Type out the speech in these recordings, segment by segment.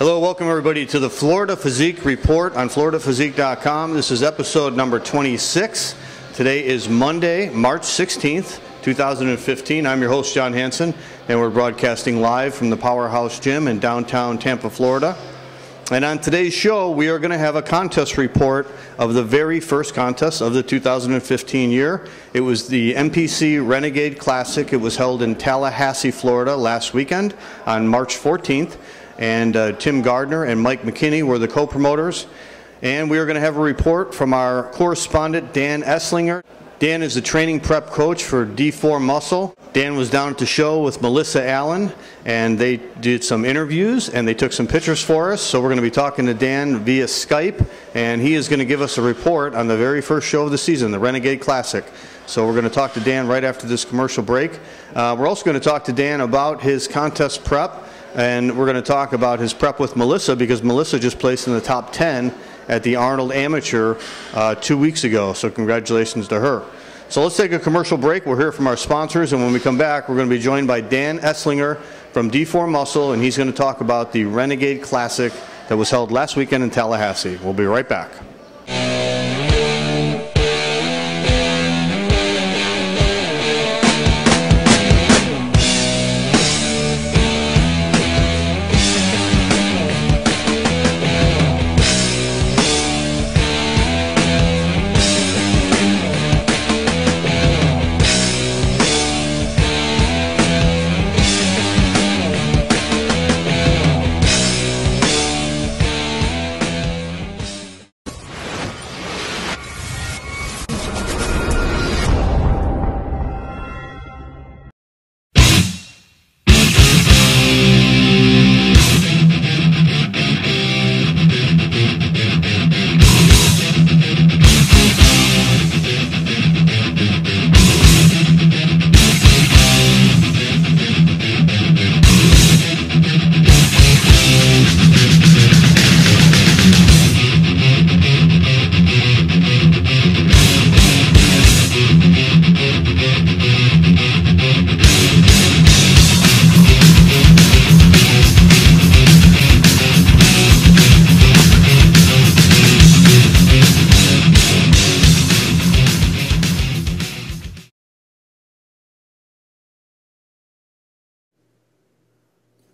Hello, welcome everybody to the Florida Physique Report on floridaphysique.com. This is episode number 26. Today is Monday, March 16th, 2015. I'm your host, John Hansen, and we're broadcasting live from the Powerhouse Gym in downtown Tampa, Florida. And on today's show, we are going to have a contest report of the very first contest of the 2015 year. It was the NPC Renegade Classic. It was held in Tallahassee, Florida last weekend on March 14th. And Tim Gardner and Mike McKinney were the co-promoters. And we are going to have a report from our correspondent, Dan Eslinger. Dan is the training prep coach for D4 Muscle. Dan was down at the show with Melissa Allen, and they did some interviews, and they took some pictures for us. So we're going to be talking to Dan via Skype, and he is going to give us a report on the very first show of the season, the Renegade Classic. So we're going to talk to Dan right after this commercial break. We're also going to talk to Dan about his contest prep, and we're going to talk about his prep with Melissa, because Melissa just placed in the top 10 at the Arnold Amateur 2 weeks ago. So congratulations to her. So let's take a commercial break. We'll hear from our sponsors, and when we come back, we're going to be joined by Dan Eslinger from D4 Muscle, and he's going to talk about the Renegade Classic that was held last weekend in Tallahassee. We'll be right back.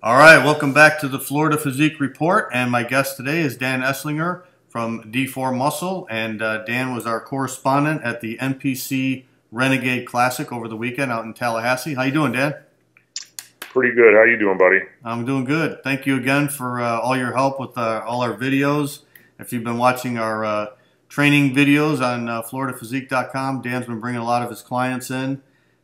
All right, welcome back to the Florida Physique Report, and my guest today is Dan Eslinger from D4 Muscle, and Dan was our correspondent at the NPC Renegade Classic over the weekend out in Tallahassee. How you doing, Dan? Pretty good. How you doing, buddy? I'm doing good. Thank you again for all your help with all our videos. If you've been watching our training videos on floridaphysique.com, Dan's been bringing a lot of his clients in.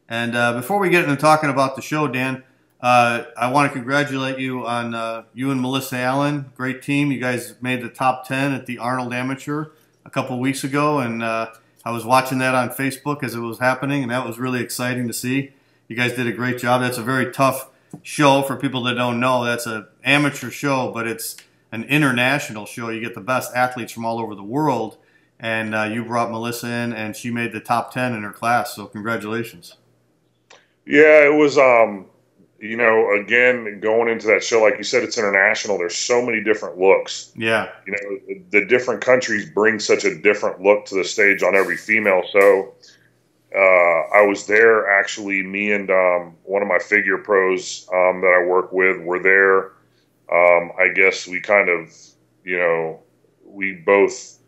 And before we get into talking about the show, Dan, I want to congratulate you on you and Melissa Allen. Great team. You guys made the top 10 at the Arnold Amateur a couple weeks ago, and I was watching that on Facebook as it was happening, and that was really exciting to see. You guys did a great job. That's a very tough show for people that don't know. That's an amateur show, but it's an international show. You get the best athletes from all over the world, and you brought Melissa in, and she made the top 10 in her class, so congratulations. Yeah, it was you know, again, going into that show, like you said, it's international. There's so many different looks. Yeah. You know, the different countries bring such a different look to the stage on every female. So I was there, actually. Me and one of my figure pros that I work with were there. I guess we kind of, you know, we both,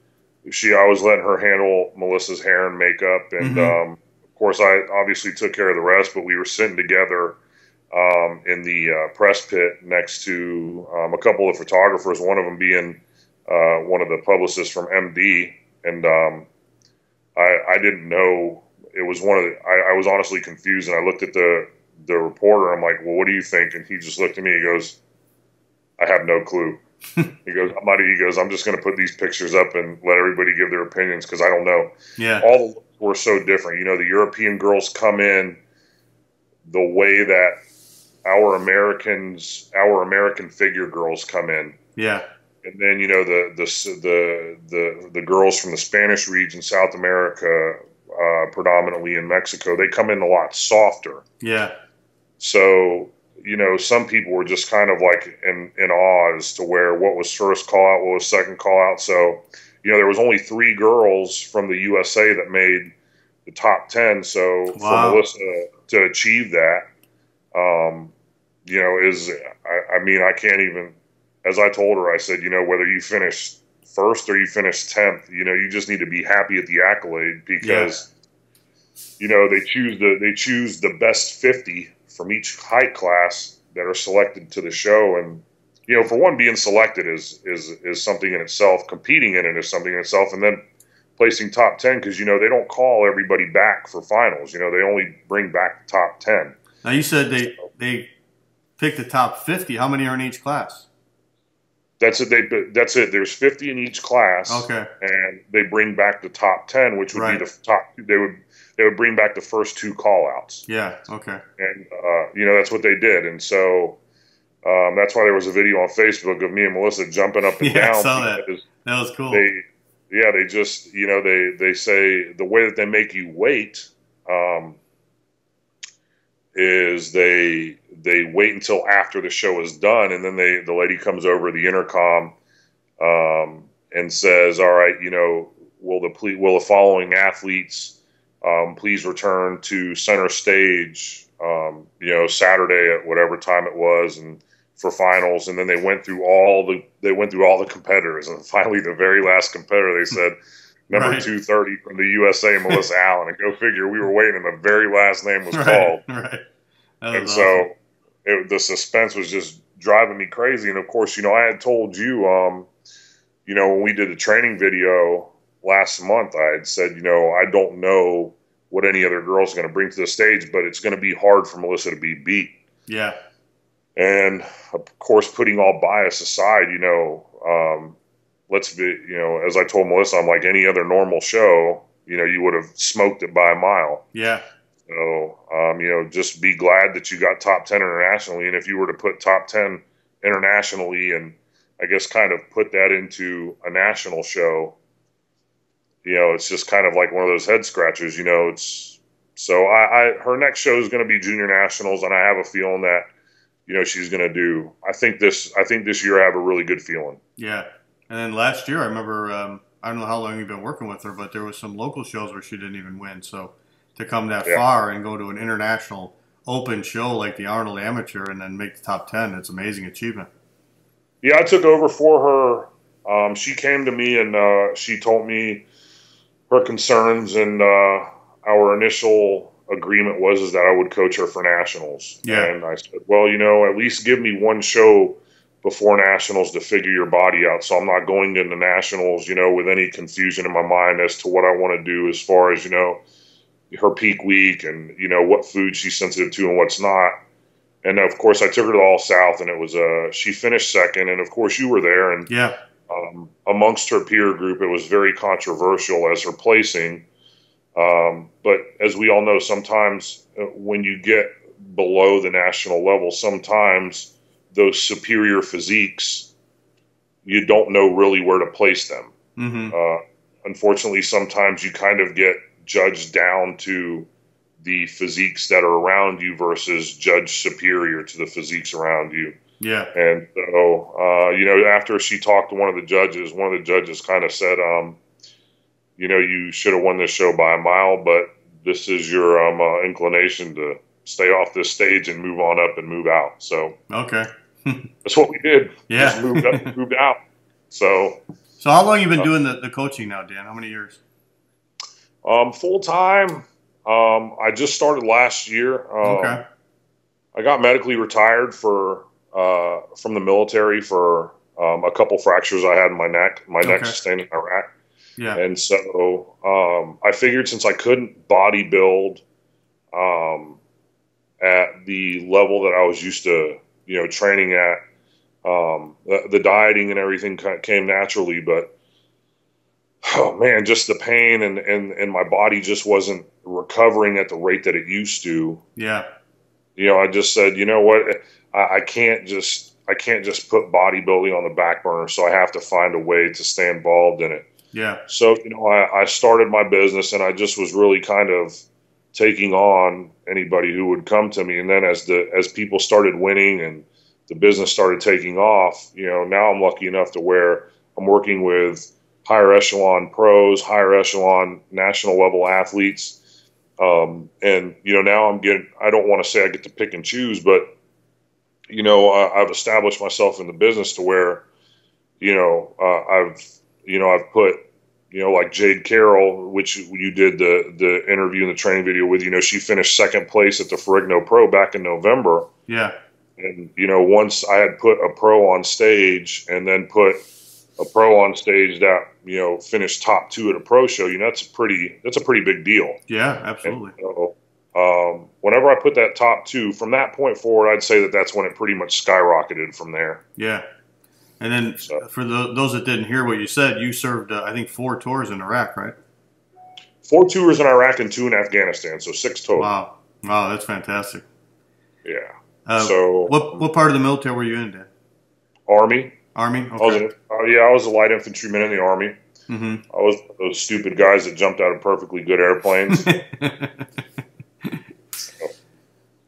I was letting her handle Melissa's hair and makeup. And, of course, I obviously took care of the rest, but we were sitting together in the press pit next to a couple of photographers, one of them being one of the publicists from MD, and I didn't know it was one of the, I was honestly confused, and I looked at the reporter. I'm like, well, what do you think? And he just looked at me. He goes, I have no clue. He goes, I'm just going to put these pictures up and let everybody give their opinions because I don't know. Yeah. All the looks were so different. You know, the European girls come in the way that our American figure girls come in. Yeah. And then, you know, the girls from the Spanish region, South America, predominantly in Mexico, they come in a lot softer. Yeah. So some people were just kind of like in awe as to where what was first call out, what was second call out. So, there was only 3 girls from the USA that made the top 10. So for Melissa to achieve that, I can't even, as I told her, I said, whether you finish first or you finish 10th, you just need to be happy at the accolade because, they choose the best 50 from each height class that are selected to the show. And, for one, being selected is something in itself. Competing in it is something in itself. And then placing top 10 because, they don't call everybody back for finals. They only bring back the top 10. Now, you said they pick the top 50. How many are in each class? That's it. That's it. There's 50 in each class. Okay. And they bring back the top 10, which would be the top. They would bring back the first 2 call-outs. Yeah. Okay. And that's what they did. And so that's why there was a video on Facebook of me and Melissa jumping up and down. I saw that. That was cool. They just they say the way that they make you wait is they wait until after the show is done, and then the lady comes over the intercom and says, "All right, will the following athletes please return to center stage, Saturday at whatever time it was, and for finals." And then they went through all the competitors, and finally the very last competitor, they said, number 230 from the USA, Melissa Allen. And go figure, we were waiting, and the very last name was called. Right. And awesome. So the suspense was just driving me crazy. And of course, I had told you, when we did the training video last month, I had said, I don't know what any other girl's going to bring to the stage, but it's going to be hard for Melissa to be beat. Yeah. And of course, putting all bias aside, let's be, as I told Melissa, I'm like any other normal show, you would have smoked it by a mile. Yeah. So, just be glad that you got top 10 internationally. And if you were to put top 10 internationally and I guess kind of put that into a national show, it's just kind of like one of those head scratchers, her next show is going to be junior nationals. And I have a feeling that, she's going to do, I think this year I have a really good feeling. Yeah. And then last year, I remember, I don't know how long you've been working with her, but there was some local shows where she didn't even win. So to come that far and go to an international open show like the Arnold Amateur and then make the top 10, it's an amazing achievement. Yeah, I took over for her. She came to me and she told me her concerns, and our initial agreement was that I would coach her for nationals. Yeah. And I said, well, at least give me one show before nationals to figure your body out. So I'm not going into nationals, with any confusion in my mind as to what I want to do as far as, her peak week and, what food she's sensitive to and what's not. And of course I took her to All South, and it was, she finished second. And of course you were there, and amongst her peer group, it was very controversial as her placing. But as we all know, sometimes when you get below the national level, sometimes those superior physiques, you don't know really where to place them. Mm-hmm. Unfortunately, sometimes you kind of get judged down to the physiques that are around you versus judged superior to the physiques around you. Yeah. And so, after she talked to one of the judges kind of said, you should have won this show by a mile, but this is your inclination to stay off this stage and move on up and move out. So okay. That's what we did. Yeah. Just moved up, moved out. So how long have you been doing the coaching now, Dan? How many years? Full time. I just started last year. Okay. I got medically retired from the military for a couple fractures I had in my neck. My neck sustained in Iraq. Yeah. And so I figured since I couldn't bodybuild at the level that I was used to, training at, the dieting and everything came naturally. But, oh, man, just the pain and my body just wasn't recovering at the rate that it used to. Yeah. I just said, you know what, I can't just put bodybuilding on the back burner, so I have to find a way to stay involved in it. Yeah. So, I started my business, and I just was really kind of taking on anybody who would come to me. And then as people started winning and the business started taking off, now I'm lucky enough to where I'm working with higher echelon pros, higher echelon national level athletes. And, now I don't want to say I get to pick and choose, but, I've established myself in the business to where, I've put, like Jade Carroll, which you did the interview and the training video with, she finished second place at the Ferrigno Pro back in November. Yeah. And, once I had put a pro on stage and then put a pro on stage that, finished top 2 at a pro show, that's a pretty big deal. Yeah, absolutely. And, whenever I put that top 2, from that point forward, I'd say that's when it pretty much skyrocketed from there. Yeah. And then for those that didn't hear what you said, you served, I think, 4 tours in Iraq, right? 4 tours in Iraq and 2 in Afghanistan, so 6 total. Wow, that's fantastic. Yeah. So what part of the military were you in, Dan? Army. Army? Okay. I was a light infantryman in the Army. Mm-hmm. I was those stupid guys that jumped out of perfectly good airplanes.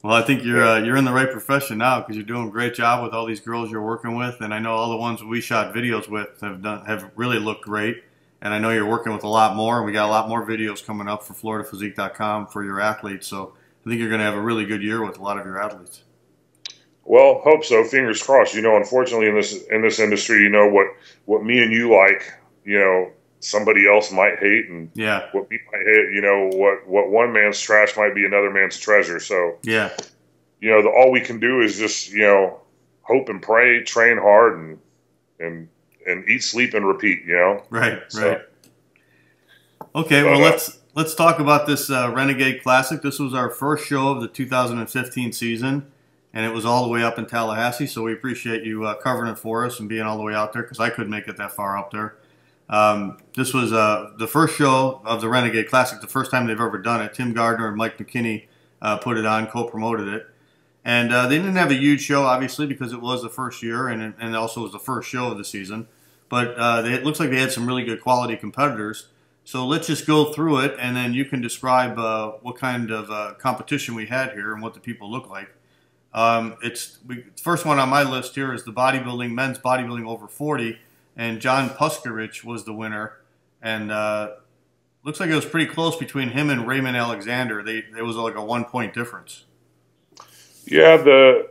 Well, I think you're in the right profession now because you're doing a great job with all these girls you're working with, and I know all the ones we shot videos with have really looked great. And I know you're working with a lot more, and we got a lot more videos coming up for FloridaPhysique.com for your athletes. So I think you're going to have a really good year with a lot of your athletes. Well, hope so. Fingers crossed. Unfortunately, in this industry, what me and you like, somebody else might hate, and what we might hate, what one man's trash might be another man's treasure. So all we can do is just hope and pray, train hard, and eat, sleep, and repeat. Right. Okay, well let's talk about this Renegade Classic. This was our first show of the 2015 season. And it was all the way up in Tallahassee, so we appreciate you covering it for us and being all the way out there because I couldn't make it that far up there. This was the first show of the Renegade Classic, the first time they've ever done it. Tim Gardner and Mike McKinney put it on, co-promoted it. And they didn't have a huge show, obviously, because it was the first year and also was the first show of the season. But it looks like they had some really good quality competitors. So let's just go through it, and then you can describe what kind of competition we had here and what the people look like. First one on my list here is the men's bodybuilding over 40, and John Puskarich was the winner, and looks like it was pretty close between him and Raymond Alexander. It was like a 1-point difference. Yeah, the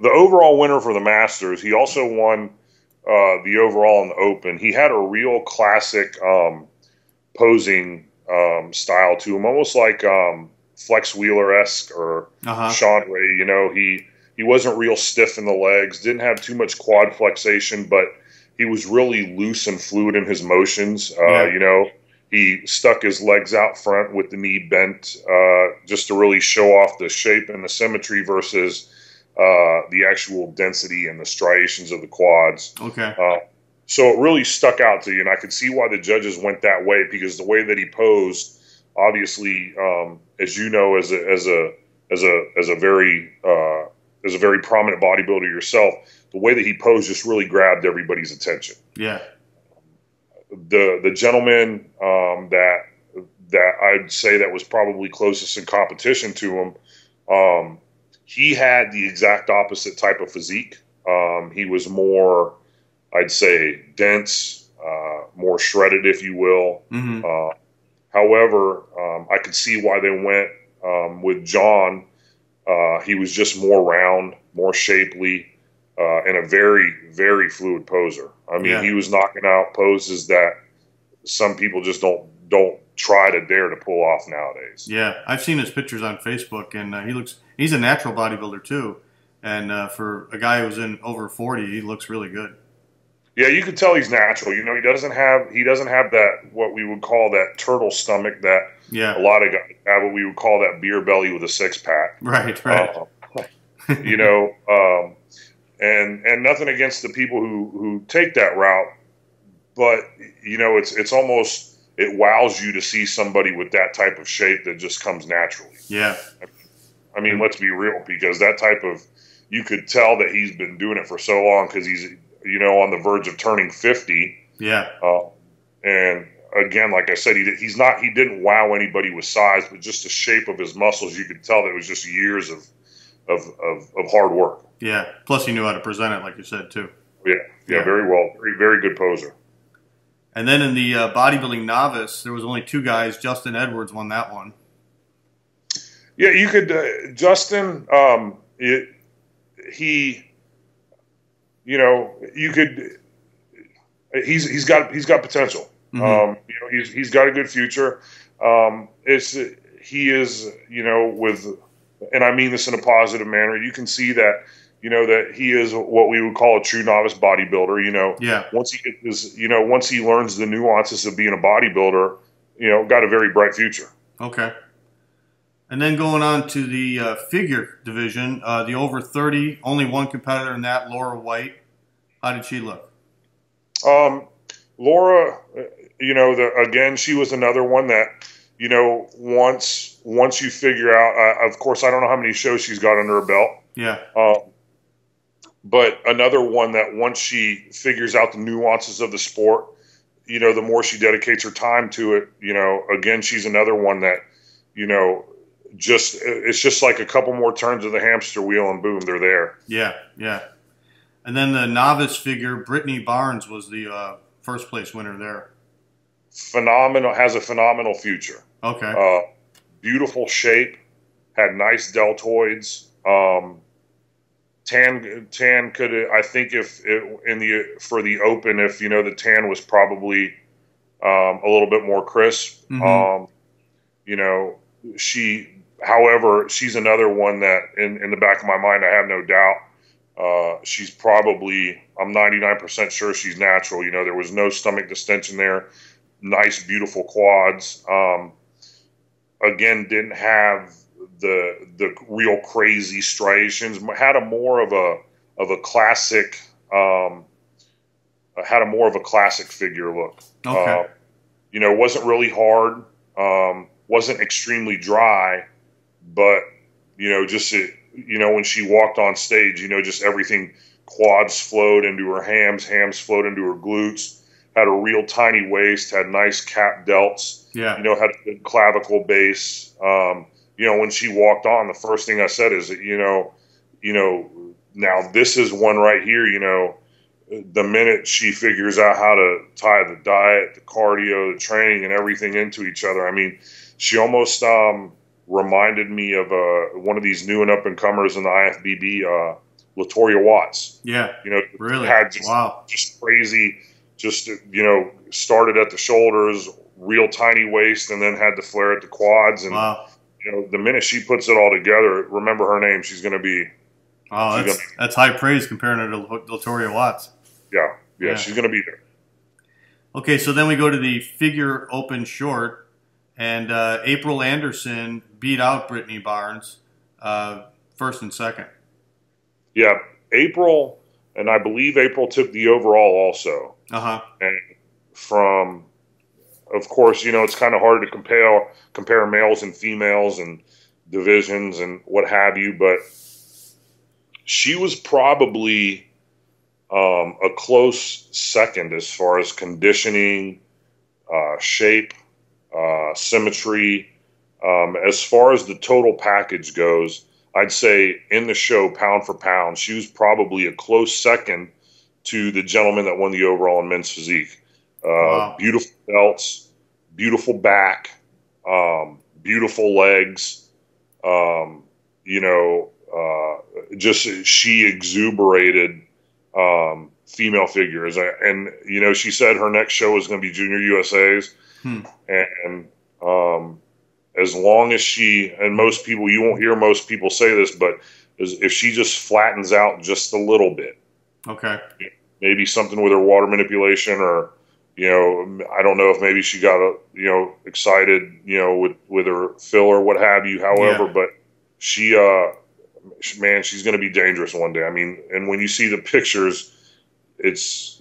overall winner for the Masters, he also won the overall in the Open. He had a real classic posing style to him, almost like Flex Wheeler-esque or Sean Ray. He wasn't real stiff in the legs, didn't have too much quad flexation, but he was really loose and fluid in his motions. He stuck his legs out front with the knee bent just to really show off the shape and the symmetry versus the actual density and the striations of the quads. Okay. So it really stuck out to you, and I could see why the judges went that way because the way that he posed, obviously, as you know, as a very prominent bodybuilder yourself, the way that he posed just really grabbed everybody's attention. Yeah. The gentleman that I'd say that was probably closest in competition to him, he had the exact opposite type of physique. He was more, I'd say, dense, more shredded, if you will. Mm-hmm. However, I could see why they went with John. He was just more round, more shapely, and a very, very fluid poser. I mean, he was knocking out poses that some people just don't try to dare to pull off nowadays. Yeah, I've seen his pictures on Facebook, and he's a natural bodybuilder too. And for a guy who's in over 40, he looks really good. Yeah, you can tell he's natural. He doesn't have that, what we would call that turtle stomach that a lot of guys have, what we would call that beer belly with a six-pack. Right. And nothing against the people who take that route, but it's almost, it wows you to see somebody with that type of shape that just comes naturally. Yeah. I mean, let's be real, because that type of, you could tell that he's been doing it for so long because he's, on the verge of turning 50. Yeah. And again, like I said, he didn't wow anybody with size, but just the shape of his muscles, you could tell that it was just years of hard work. Yeah. Plus, he knew how to present it, like you said too. Yeah, very well, very good poser. And then in the bodybuilding novice, there was only two guys. Justin Edwards won that one. Yeah, you could Justin. He's got potential. Mm-hmm. He's got a good future. He is, and I mean this in a positive manner. You can see that, that he is what we would call a true novice bodybuilder. Yeah. Once he learns the nuances of being a bodybuilder, got a very bright future. Okay. And then going on to the figure division, the over 30, only one competitor in that, Laura White. How did she look? Laura, again, she was another one that, once you figure out, of course, I don't know how many shows she's got under her belt. Yeah. But another one that once she figures out the nuances of the sport, the more she dedicates her time to it, again, she's another one that, it's just like a couple more turns of the hamster wheel and boom, they're there. Yeah, yeah. And then the novice figure, Brittany Barnes was the first place winner there. Has a phenomenal future. Okay. Beautiful shape, had nice deltoids. Tan could, I think, for the open, if the tan was probably a little bit more crisp. Mm-hmm. However, she's another one that in the back of my mind, I have no doubt. She's probably, I'm 99% sure she's natural. There was no stomach distension there. Nice, beautiful quads. Again, didn't have the real crazy striations. Had a more of a classic figure look. Okay. Wasn't really hard. Wasn't extremely dry, but just when she walked on stage, just everything, quads flowed into her hams flowed into her glutes. Had a real tiny waist, had nice cap delts. Yeah. Had a good clavicle base. When she walked on, the first thing I said is that, now this is one right here, the minute she figures out how to tie the diet, the cardio, the training, and everything into each other. I mean, she almost reminded me of one of these new and up-and-comers in the IFBB, Latoya Watts. Yeah, really? Had just crazy, started at the shoulders, real tiny waist, and then had the flare at the quads. And, wow. The minute she puts it all together, remember her name, she's going to be... Oh, that's high praise comparing her to Latoya Watts. Yeah, she's going to be there. Okay, so then we go to the figure open short, and April Anderson beat out Brittany Barnes, first and second. Yeah, April, and I believe April took the overall also. Uh-huh. And from, of course, it's kind of hard to compare males and females and divisions and what have you, but she was probably a close second as far as conditioning, shape, symmetry. As far as the total package goes, I'd say in the show, pound for pound, she was probably a close second to the gentleman that won the overall in men's physique. Wow. Beautiful belts, beautiful back, beautiful legs. Just she exuberated female figures, and she said her next show is going to be Junior USA's, and as long as and most people, you won't hear most people say this, but if she just flattens out just a little bit, okay, maybe something with her water manipulation, or I don't know if maybe she got excited, with her fill or what have you. However, but she, man, she's going to be dangerous one day. I mean, and when you see the pictures,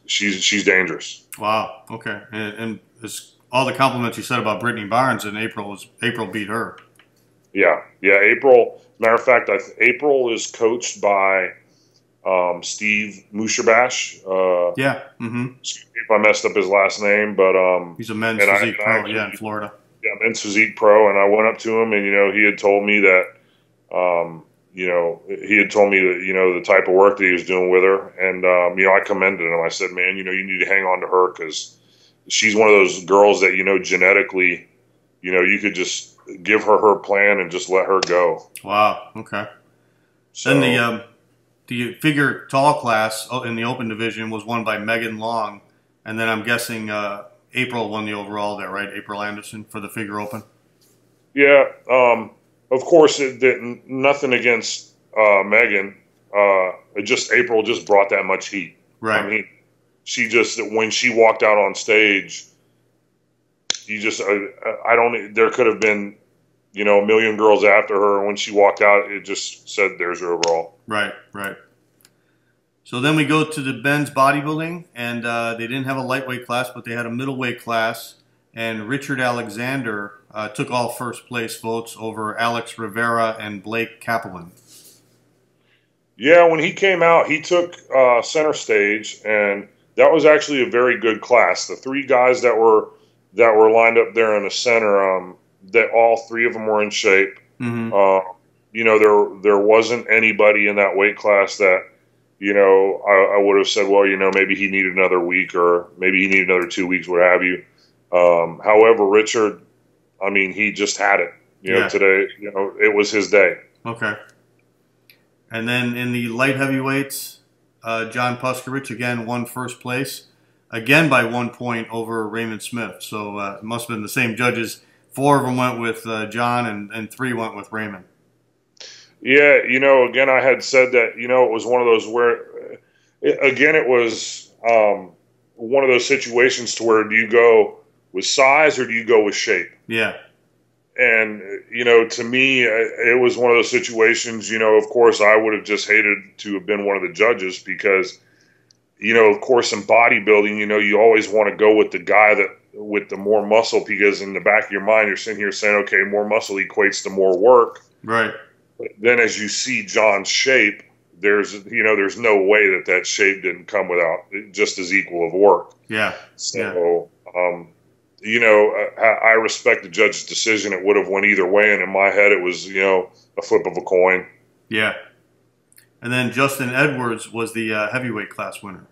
she's dangerous. Wow. Okay. And it's all the compliments you said about Brittany Barnes, and April beat her. Yeah. April. Matter of fact, April is coached by Steve Mushabash. Yeah. If I messed up his last name, but He's a men's physique pro, in Florida. Yeah, men's physique pro, and I went up to him, and he had told me that, he had told me that the type of work that he was doing with her, and I commended him. I said, man, you need to hang on to her because she's one of those girls that genetically, you could just give her plan and just let her go. Wow. Okay. So, then the figure tall class in the open division was won by Megan Long, and then I'm guessing April won the overall there, right? April Anderson for the figure open. Yeah. Of course, it didn't. Nothing against Megan. April just brought that much heat. Right. I mean, she just, when she walked out on stage, there could have been, a million girls after her. And when she walked out, it just said, there's her overall. Right. So then we go to the men's bodybuilding, and they didn't have a lightweight class, but they had a middleweight class. And Richard Alexander took all first place votes over Alex Rivera and Blake Kaplan. Yeah, when he came out, he took center stage, and that was actually a very good class. The three guys that were lined up there in the center, that all three of them were in shape. Mm-hmm. There wasn't anybody in that weight class that I would have said, well, maybe he needed another week or maybe he needed another 2 weeks, what have you. However, Richard, he just had it. Today, it was his day. Okay. And then in the light heavyweights, John Puskarich again won first place, again by 1 point over Raymond Smith. So it must have been the same judges. 4 of them went with John and 3 went with Raymond. Yeah, again, I had said that, it was one of those where, it was one of those situations to where do you go with size or do you go with shape? Yeah. And, to me, it was one of those situations, of course, I would have just hated to have been one of the judges because, of course, in bodybuilding, you always want to go with the guy with the more muscle because in the back of your mind, you're sitting here saying, okay, more muscle equates to more work. Right. But then as you see John's shape, there's no way that shape didn't come without just as equal of work. Yeah. So, I respect the judge's decision. It would have went either way, and in my head, it was, a flip of a coin. Yeah. And then Justin Edwards was the heavyweight class winner.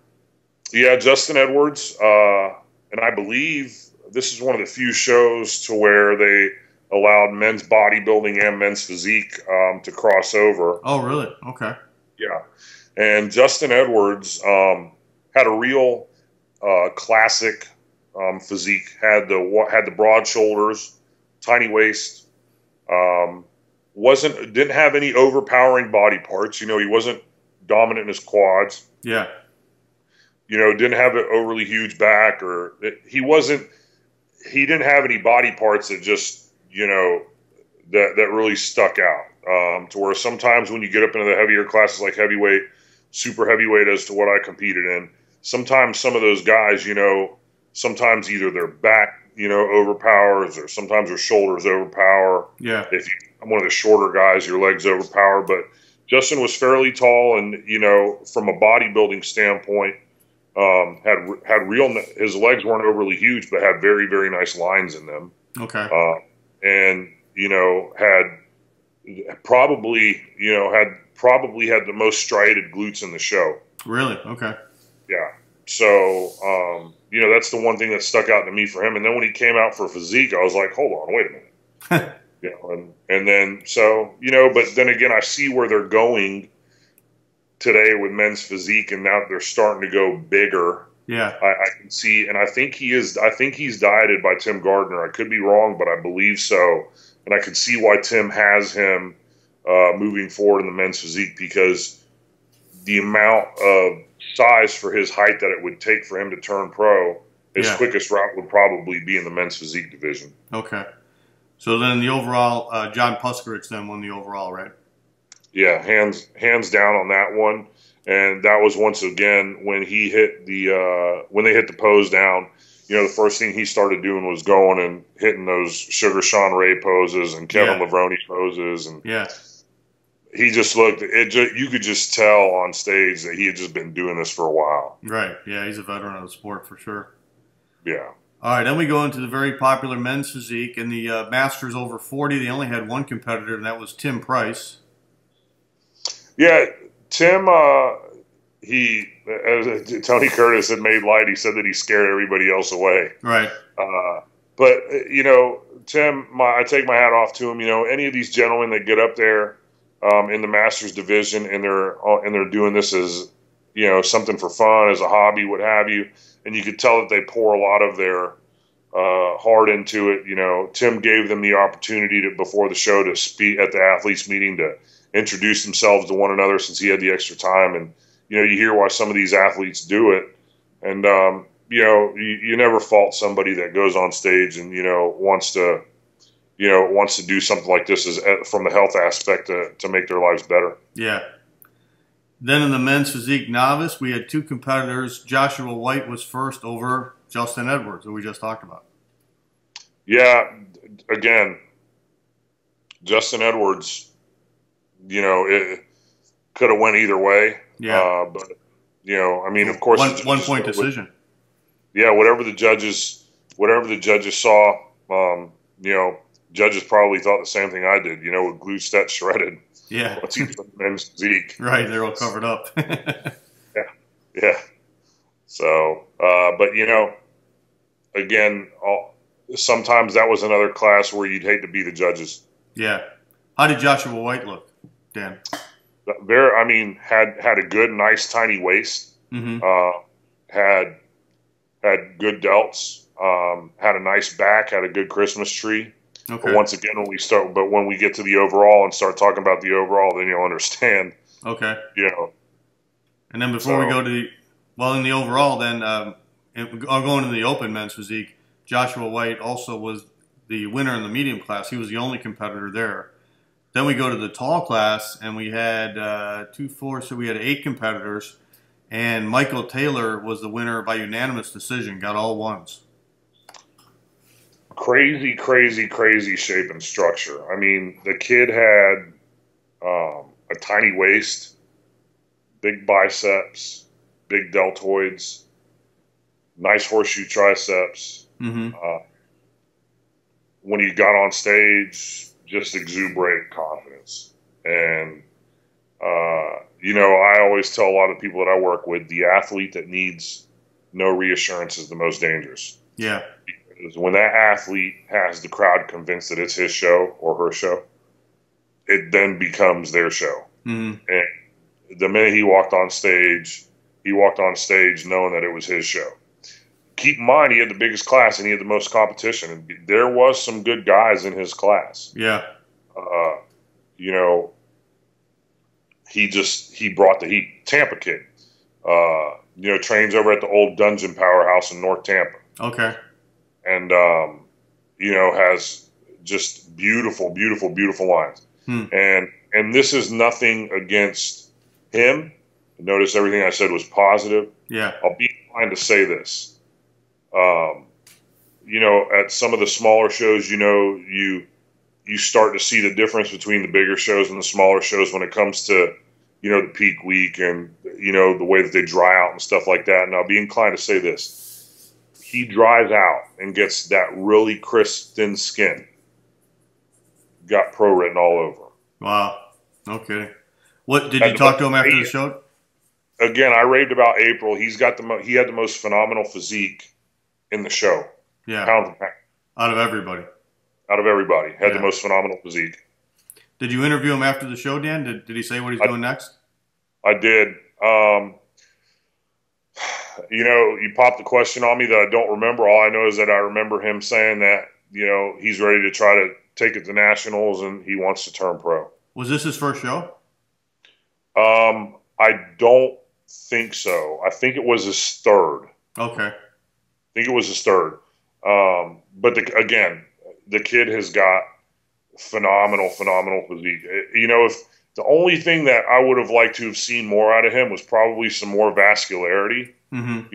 Yeah, Justin Edwards, and I believe this is one of the few shows to where they allowed men's bodybuilding and men's physique to cross over. Oh, really? Okay. Yeah. And Justin Edwards had a real classic physique. Had the broad shoulders, tiny waist. Didn't have any overpowering body parts. He wasn't dominant in his quads. Yeah. Didn't have an overly huge back, or he didn't have any body parts that just that really stuck out. To where sometimes when you get up into the heavier classes like heavyweight, super heavyweight as to what I competed in, sometimes some of those guys, sometimes either their back, overpowers, or sometimes their shoulders overpower. Yeah. If I'm one of the shorter guys, your legs overpower. But Justin was fairly tall, and from a bodybuilding standpoint, had real. His legs weren't overly huge, but had very, very nice lines in them. Okay. And had probably had the most striated glutes in the show. Really? Okay. Yeah. So, that's the one thing that stuck out to me for him. And then when he came out for physique, I was like, hold on, wait a minute. And then, so, but then again, I see where they're going today with men's physique, and now they're starting to go bigger. Yeah. I can see, and I think he's dieted by Tim Gardner. I could be wrong, but I believe so. And I can see why Tim has him moving forward in the men's physique, because the amount of size for his height that it would take for him to turn pro, his quickest route would probably be in the men's physique division. Okay. So then the overall, John Puskarich then won the overall, right? Yeah, hands down on that one. And that was once again when he hit when they hit the pose down. The first thing he started doing was going and hitting those Sugar Sean Ray poses and Kevin Levrone poses, and he just looked. You could just tell on stage that he had just been doing this for a while. Right. Yeah, he's a veteran of the sport for sure. Yeah. All right, then we go into the very popular men's physique. In the Masters over 40, they only had one competitor, and that was Tim Price. Yeah, Tim, as Tony Curtis had made light, he said that he scared everybody else away. Right. But, Tim, I take my hat off to him. Any of these gentlemen that get up there in the Masters division and they're doing this as, something for fun, as a hobby, what have you, and you could tell that they pour a lot of their heart into it. Tim gave them the opportunity before the show to speak at the athletes meeting to introduce themselves to one another since he had the extra time. And, you hear why some of these athletes do it. And, you never fault somebody that goes on stage and, wants to do something like this from the health aspect to make their lives better. Yeah. Then in the men's physique novice, we had two competitors. Joshua White was first over Justin Edwards, who we just talked about. Yeah, again, Justin Edwards, it could have went either way. Yeah. But, of course. One point decision. Yeah, whatever the judges saw, judges probably thought the same thing I did, with glue stat shredded. Yeah. Let's use the men's physique. Right, they're all covered up. Yeah. So, but, again, sometimes that was another class where you'd hate to be the judges. Yeah. How did Joshua White look, Dan? Had a good, nice, tiny waist. Mm-hmm. Had good delts. Had a nice back. Had a good Christmas tree. Okay. But once again, when we get to the overall and start talking about the overall, then you'll understand. Okay. And then before we go to in the overall, then I'll go into the open men's physique. Joshua White also was the winner in the medium class. He was the only competitor there. Then we go to the tall class, and we had 2, 4, so we had 8 competitors. And Michael Taylor was the winner by unanimous decision, got all ones. Crazy, crazy, crazy shape and structure. The kid had a tiny waist, big biceps, big deltoids, nice horseshoe triceps. Mm-hmm. When he got on stage, just exuberant confidence. And, I always tell a lot of people that I work with, the athlete that needs no reassurance is the most dangerous. Yeah. Because when that athlete has the crowd convinced that it's his show or her show, it then becomes their show. Mm-hmm. And the minute he walked on stage knowing that it was his show. Keep in mind, he had the biggest class and he had the most competition. And there was some good guys in his class. Yeah. He brought the heat. Tampa kid, trains over at the old Dungeon Powerhouse in North Tampa. Okay. And, has just beautiful, beautiful, beautiful lines. And this is nothing against him. Notice everything I said was positive. Yeah. I'll be inclined to say this. At some of the smaller shows, you start to see the difference between the bigger shows and the smaller shows when it comes to, the peak week and, the way that they dry out and stuff like that. And I'll be inclined to say this. He dries out and gets that really crisp, thin skin. Got pro written all over. Wow. Okay. What did you talk to him after the show? Again, I raved about April. He had the most phenomenal physique in the show. Yeah. Pound for pound. Out of everybody. Had the most phenomenal physique. Did you interview him after the show, Dan? Did he say what he's doing next? I did. You popped the question on me that I don't remember. All I know is that I remember him saying that, he's ready to try to take it to nationals and he wants to turn pro. Was this his first show? I don't think so. I think it was his third. Okay. I think it was his third. But the kid has got phenomenal physique. If the only thing that I would have liked to have seen more out of him was probably some more vascularity. Mm-hmm.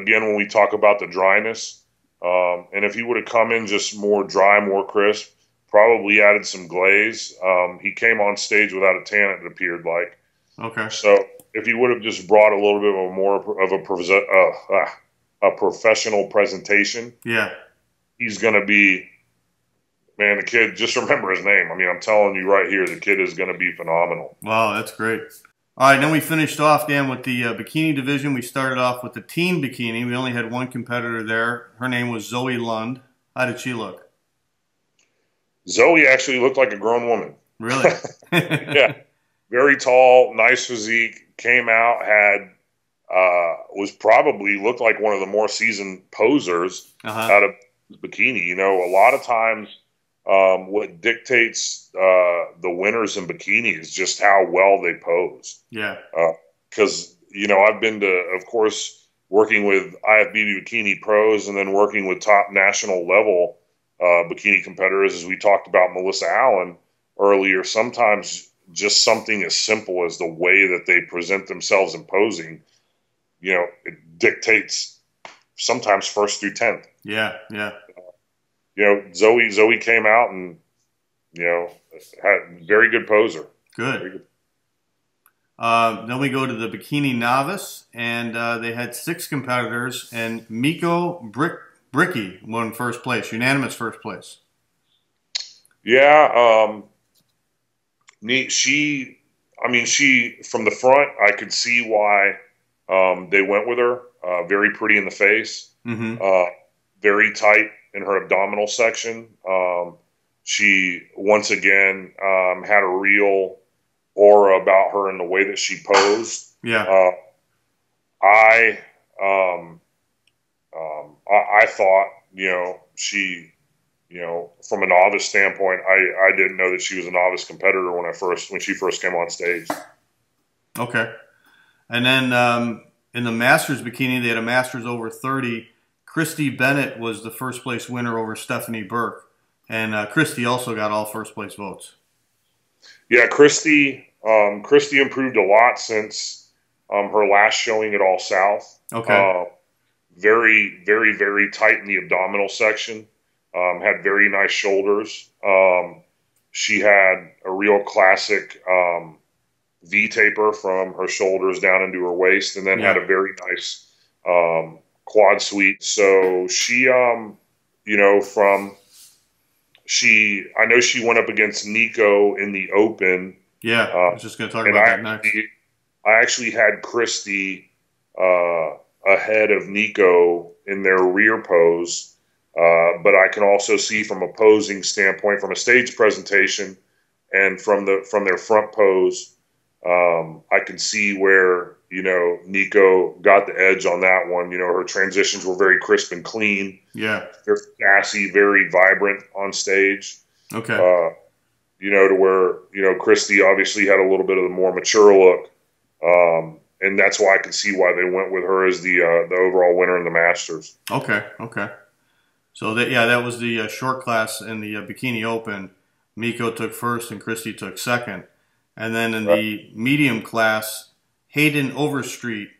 Again, when we talk about the dryness, and if he would have come in just more dry, more crisp, probably added some glaze. He came on stage without a tan, it appeared like. Okay. So if he would have just brought a little bit more of a professional presentation, yeah, he's going to be, man, the kid, just remember his name. I mean, I'm telling you right here, the kid is going to be phenomenal. Wow, that's great. All right, then we finished off, Dan, with the bikini division. We started off with the teen bikini. We only had one competitor there. Her name was Zoe Lund. How did she look? Zoe actually looked like a grown woman. Really? Yeah. Very tall, nice physique, came out, had, was probably looked like one of the more seasoned posers out of bikini. You know, a lot of times what dictates the winners in bikini is just how well they pose. Yeah. Because, you know, I've been to, of course, working with IFBB Bikini Pros and then working with top national level bikini competitors, as we talked about Melissa Allen earlier. Sometimes just something as simple as the way that they present themselves in posing, you know, it dictates sometimes first through 10th. Yeah, yeah. You know, Zoe came out and, you know, had very good poser. Good. Very good. Then we go to the bikini novice, and they had 6 competitors, and Miko Bricky won first place, unanimous first place. Yeah, she from the front, I could see why they went with her. Very pretty in the face, very tight in her abdominal section. She, once again, had a real aura about her in the way that she posed. Yeah. I thought, you know, she, you know, from a novice standpoint, I didn't know that she was a novice competitor when she first came on stage. Okay. And then in the Masters bikini, they had a Masters over 30. Christy Bennett was the first place winner over Stephanie Burke. And Christy also got all first place votes. Yeah, Christy improved a lot since her last showing at All South. Okay. Very, very, very tight in the abdominal section. Had very nice shoulders. She had a real classic V-taper from her shoulders down into her waist, and then had a very nice quad sweep. So she, you know, I know she went up against Nico in the Open. Yeah, I was just going to talk about that next. I actually had Christy ahead of Nico in their rear pose, but I can also see from a posing standpoint, from a stage presentation, and from their front pose, I can see where, you know, Nico got the edge on that one. You know, her transitions were very crisp and clean. Yeah, very sassy, very vibrant on stage. Okay. You know, to where, you know, Christy obviously had a little bit of the more mature look. And that's why I can see why they went with her as the overall winner in the Masters. Okay, okay. So that was the short class in the Bikini Open. Miko took first and Christy took second. And then in the medium class, Hayden Overstreet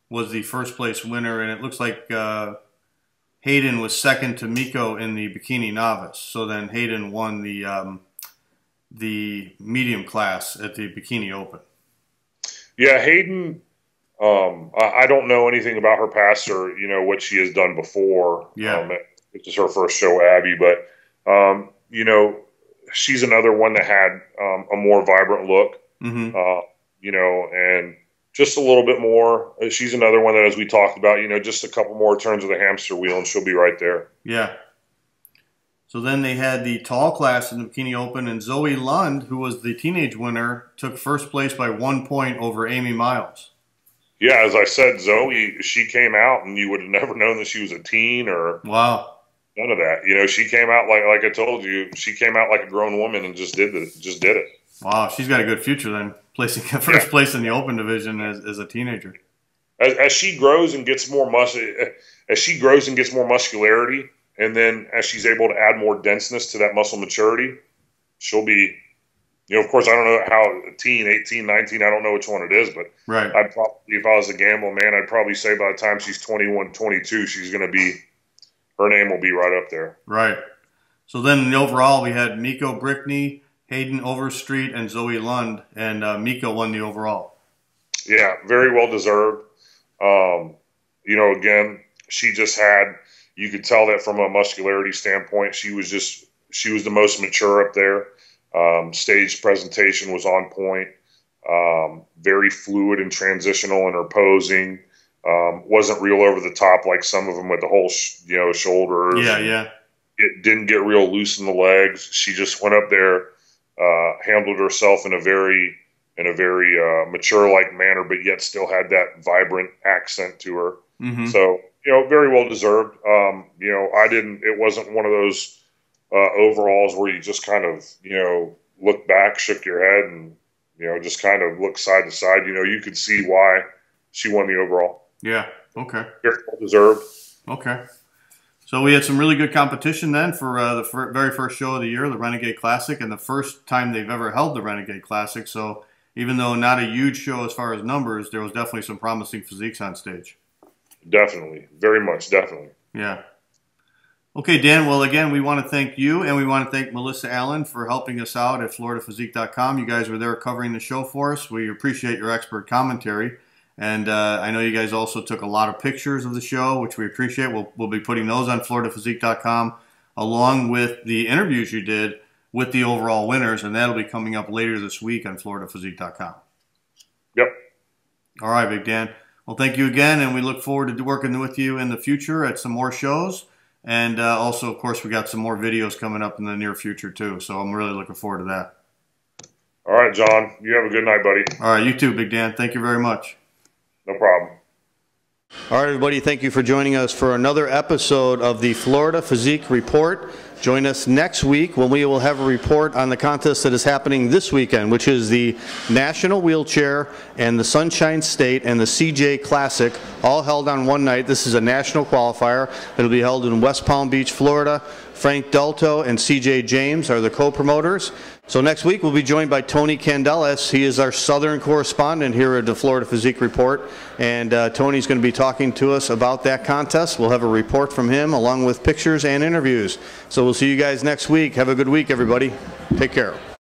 was the first place winner, and it looks like Hayden was second to Miko in the Bikini Novice. So then Hayden won the medium class at the Bikini Open. Yeah, Hayden, I don't know anything about her past or, you know, what she has done before. Yeah. This is her first show, Abby, but, you know, she's another one that had a more vibrant look, you know, and just a little bit more. She's another one that, as we talked about, you know, just a couple more turns of the hamster wheel and she'll be right there. Yeah. So then they had the tall class in the Bikini Open, and Zoe Lund, who was the teenage winner, took first place by 1 point over Amy Miles. Yeah, as I said, Zoe, she came out and you would have never known that she was a teen or none of that. You know, she came out like I told you, she came out like a grown woman and just did it. Wow, she's got a good future then, placing first place in the Open division as a teenager. As she grows and gets more muscularity, and then as she's able to add more denseness to that muscle maturity, she'll be, you know, of course, I don't know how a teen, 18, 19, I don't know which one it is, but I'd probably, if I was a gamble man, I'd probably say by the time she's 21, 22, she's going to be, her name will be right up there. Right. So then in the overall, we had Miko Brickney, Hayden Overstreet, and Zoe Lund, and Miko won the overall. Yeah, very well deserved. You know, again, she just had, you could tell that from a muscularity standpoint, she was the most mature up there. Stage presentation was on point. Very fluid and transitional in her posing. Wasn't real over the top like some of them with the whole, shoulders. Yeah. It didn't get real loose in the legs. She just went up there, handled herself in a very mature-like manner, but yet still had that vibrant accent to her. Mm-hmm. So, very well deserved. It wasn't one of those overalls where you just kind of, look back, shook your head, and, just kind of look side to side. You could see why she won the overall. Yeah. Okay. Very well deserved. Okay. So we had some really good competition then for the very first show of the year, the Renegade Classic, and the first time they've ever held the Renegade Classic. So even though not a huge show as far as numbers, there was definitely some promising physiques on stage. Definitely. Very much. Definitely. Yeah. Okay, Dan. Well, again, we want to thank you, and we want to thank Melissa Allen for helping us out at FloridaPhysique.com. You guys were there covering the show for us. We appreciate your expert commentary. And I know you guys also took a lot of pictures of the show, which we appreciate. We'll be putting those on FloridaPhysique.com along with the interviews you did with the overall winners, and that'll be coming up later this week on FloridaPhysique.com. Yep. All right, Big Dan. Well, thank you again, and we look forward to working with you in the future at some more shows. And also, of course, we got some more videos coming up in the near future, too. So I'm really looking forward to that. All right, John. You have a good night, buddy. All right, you too, Big Dan. Thank you very much. No problem. All right, everybody, thank you for joining us for another episode of the Florida Physique Report. Join us next week when we will have a report on the contest that is happening this weekend, which is the National Wheelchair and the Sunshine State and the CJ Classic, all held on one night. This is a national qualifier. It'll be held in West Palm Beach, Florida. Frank Dalto and CJ James are the co-promoters. So next week we'll be joined by Tony Candelas. He is our southern correspondent here at the Florida Physique Report, and Tony's going to be talking to us about that contest. We'll have a report from him along with pictures and interviews. So we'll see you guys next week. Have a good week, everybody. Take care.